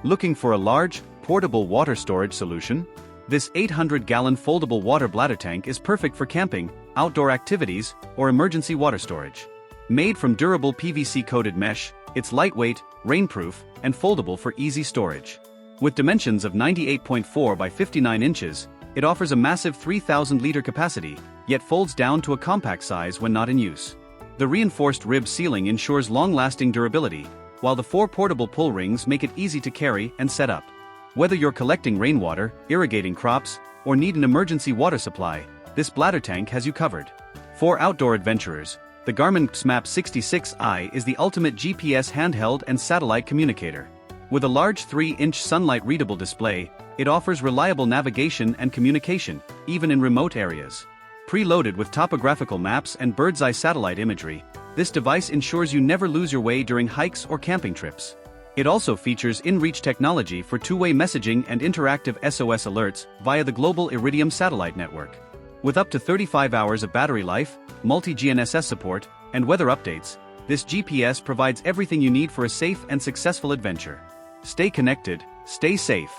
Looking for a large, portable water storage solution? This 800-gallon foldable water bladder tank is perfect for camping, outdoor activities, or emergency water storage. Made from durable PVC-coated mesh, it's lightweight, rainproof, and foldable for easy storage. With dimensions of 98.4 by 59 inches, it offers a massive 3,000-liter capacity, yet folds down to a compact size when not in use. The reinforced rib sealing ensures long-lasting durability, while the 4 portable pull rings make it easy to carry and set up. Whether you're collecting rainwater, irrigating crops, or need an emergency water supply, this bladder tank has you covered. For outdoor adventurers, the Garmin XMAP 66i is the ultimate GPS handheld and satellite communicator. With a large 3-inch sunlight-readable display, it offers reliable navigation and communication, even in remote areas. Preloaded with topographical maps and bird's-eye satellite imagery, this device ensures you never lose your way during hikes or camping trips. It also features in-reach technology for two-way messaging and interactive SOS alerts via the global Iridium satellite network. With up to 35 hours of battery life, multi-GNSS support, and weather updates, this GPS provides everything you need for a safe and successful adventure. Stay connected, stay safe.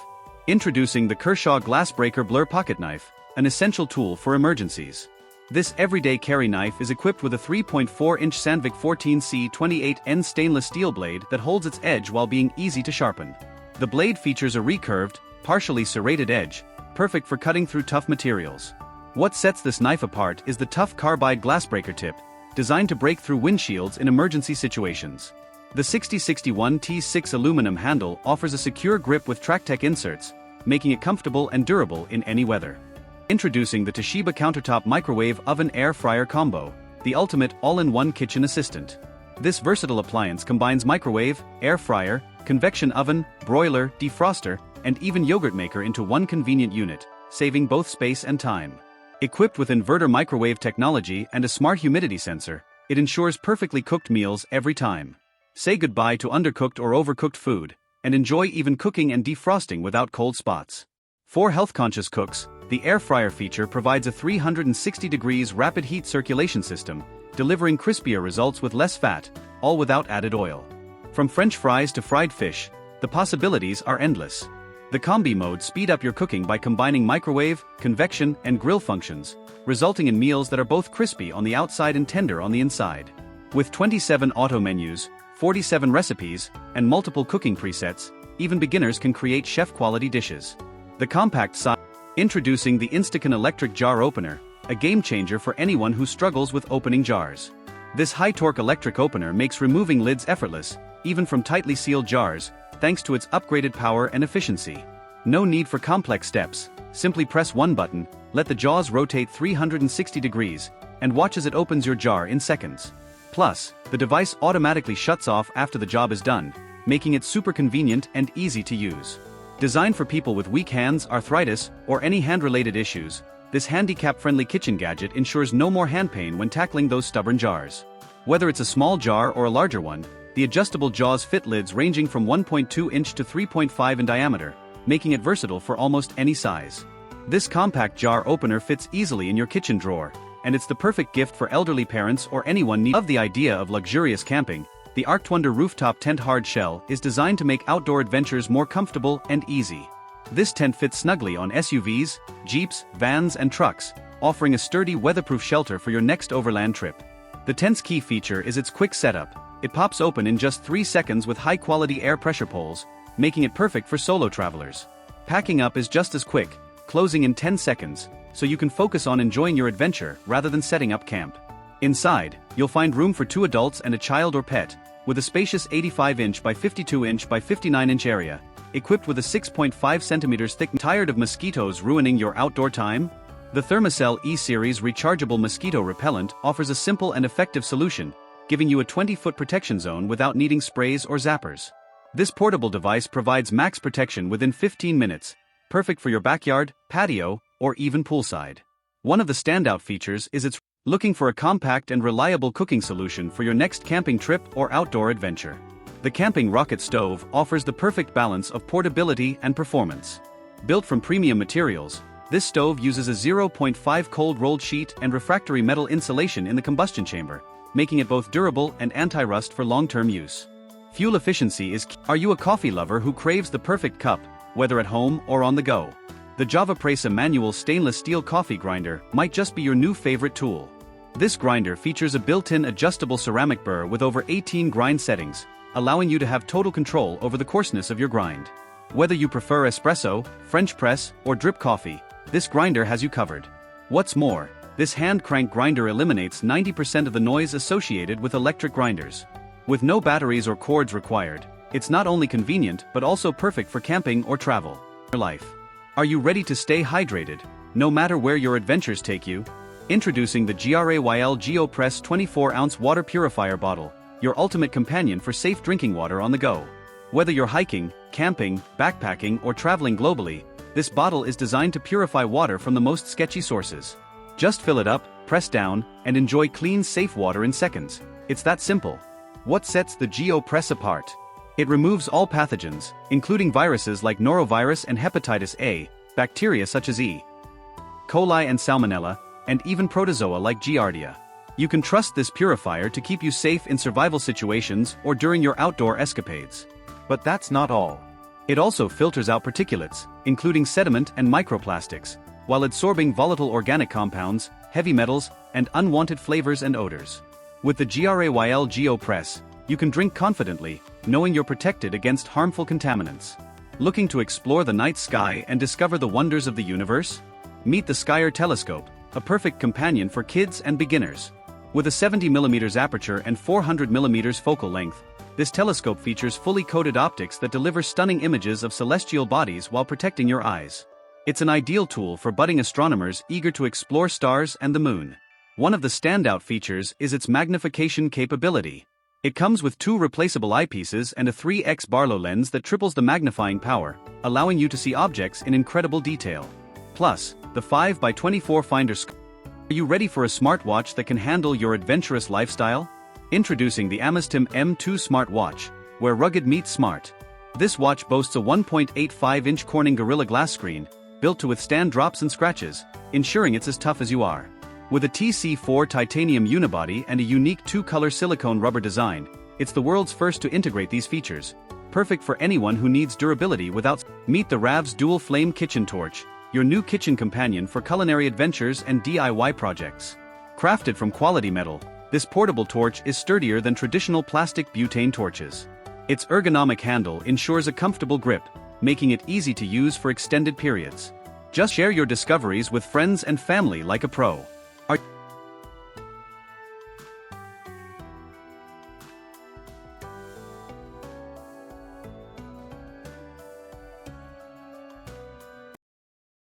Introducing the Kershaw Glassbreaker Blur Pocket Knife, an essential tool for emergencies. This everyday carry knife is equipped with a 3.4-inch Sandvik 14C28N stainless steel blade that holds its edge while being easy to sharpen. The blade features a recurved, partially serrated edge, perfect for cutting through tough materials. What sets this knife apart is the tough carbide glassbreaker tip, designed to break through windshields in emergency situations. The 6061 T6 aluminum handle offers a secure grip with TrackTech inserts, making it comfortable and durable in any weather. Introducing the Toshiba Countertop Microwave Oven Air Fryer Combo, the ultimate all-in-one kitchen assistant. This versatile appliance combines microwave, air fryer, convection oven, broiler, defroster, and even yogurt maker into one convenient unit, saving both space and time. Equipped with inverter microwave technology and a smart humidity sensor, it ensures perfectly cooked meals every time. Say goodbye to undercooked or overcooked food, and enjoy even cooking and defrosting without cold spots. For health-conscious cooks, the air fryer feature provides a 360 degrees rapid heat circulation system, delivering crispier results with less fat, all without added oil. From French fries to fried fish, the possibilities are endless. The Combi mode speed up your cooking by combining microwave, convection, and grill functions, resulting in meals that are both crispy on the outside and tender on the inside. With 27 auto menus, 47 recipes, and multiple cooking presets, even beginners can create chef-quality dishes. The compact size. Introducing the Instacon Electric Jar Opener, a game-changer for anyone who struggles with opening jars. This high-torque electric opener makes removing lids effortless, even from tightly sealed jars, thanks to its upgraded power and efficiency. No need for complex steps, simply press one button, let the jaws rotate 360 degrees, and watch as it opens your jar in seconds. Plus, the device automatically shuts off after the job is done, making it super convenient and easy to use. Designed for people with weak hands, arthritis, or any hand-related issues, this handicap-friendly kitchen gadget ensures no more hand pain when tackling those stubborn jars. Whether it's a small jar or a larger one, the adjustable jaws fit lids ranging from 1.2 inch to 3.5 in diameter, making it versatile for almost any size. This compact jar opener fits easily in your kitchen drawer, and it's the perfect gift for elderly parents or anyone needing. Love the idea of luxurious camping. The Arctwonder Rooftop Tent Hard Shell is designed to make outdoor adventures more comfortable and easy. This tent fits snugly on SUVs, Jeeps, vans, and trucks, offering a sturdy weatherproof shelter for your next overland trip. The tent's key feature is its quick setup. It pops open in just 3 seconds with high-quality air pressure pulls, making it perfect for solo travelers. Packing up is just as quick, closing in 10 seconds, so you can focus on enjoying your adventure rather than setting up camp. Inside, you'll find room for 2 adults and a child or pet, with a spacious 85-inch by 52-inch by 59-inch area, equipped with a 6.5 centimeters thick. Tired of mosquitoes ruining your outdoor time? The Thermacell E-Series rechargeable mosquito repellent offers a simple and effective solution, giving you a 20-foot protection zone without needing sprays or zappers. This portable device provides max protection within 15 minutes, perfect for your backyard, patio, or even poolside. One of the standout features is its. Looking for a compact and reliable cooking solution for your next camping trip or outdoor adventure? The Camping Rocket Stove offers the perfect balance of portability and performance. Built from premium materials, this stove uses a 0.5 cold rolled sheet and refractory metal insulation in the combustion chamber, making it both durable and anti-rust for long-term use. Fuel efficiency is key. Are you a coffee lover who craves the perfect cup, whether at home or on the go? The JavaPressa manual stainless steel coffee grinder might just be your new favorite tool. This grinder features a built-in adjustable ceramic burr with over 18 grind settings, allowing you to have total control over the coarseness of your grind. Whether you prefer espresso, French press, or drip coffee, this grinder has you covered. What's more, this hand crank grinder eliminates 90% of the noise associated with electric grinders. With no batteries or cords required, it's not only convenient but also perfect for camping or travel. Life. Are you ready to stay hydrated, no matter where your adventures take you? Introducing the GRAYL GeoPress 24-ounce water purifier bottle, your ultimate companion for safe drinking water on the go. Whether you're hiking, camping, backpacking, or traveling globally, this bottle is designed to purify water from the most sketchy sources. Just fill it up, press down, and enjoy clean, safe water in seconds. It's that simple. What sets the GeoPress apart? It removes all pathogens, including viruses like norovirus and hepatitis A, bacteria such as E. coli and salmonella, and even protozoa like Giardia. You can trust this purifier to keep you safe in survival situations or during your outdoor escapades. But that's not all. It also filters out particulates, including sediment and microplastics, while absorbing volatile organic compounds, heavy metals, and unwanted flavors and odors. With the GRAYL GeoPress, you can drink confidently, knowing you're protected against harmful contaminants. Looking to explore the night sky and discover the wonders of the universe? Meet the Skyer Telescope, a perfect companion for kids and beginners. With a 70mm aperture and 400mm focal length, this telescope features fully coated optics that deliver stunning images of celestial bodies while protecting your eyes. It's an ideal tool for budding astronomers eager to explore stars and the moon. One of the standout features is its magnification capability. It comes with 2 replaceable eyepieces and a 3x Barlow lens that triples the magnifying power, allowing you to see objects in incredible detail. Plus, the 5x24 finder scope. Are you ready for a smartwatch that can handle your adventurous lifestyle? Introducing the Amistim M2 smartwatch, where rugged meets smart. This watch boasts a 1.85-inch Corning Gorilla Glass screen, built to withstand drops and scratches, ensuring it's as tough as you are. With a TC4 titanium unibody and a unique 2-color silicone rubber design, it's the world's first to integrate these features. Perfect for anyone who needs durability without. Meet the Rav's Dual Flame Kitchen Torch, your new kitchen companion for culinary adventures and DIY projects. Crafted from quality metal, this portable torch is sturdier than traditional plastic butane torches. Its ergonomic handle ensures a comfortable grip, making it easy to use for extended periods. Just share your discoveries with friends and family like a pro.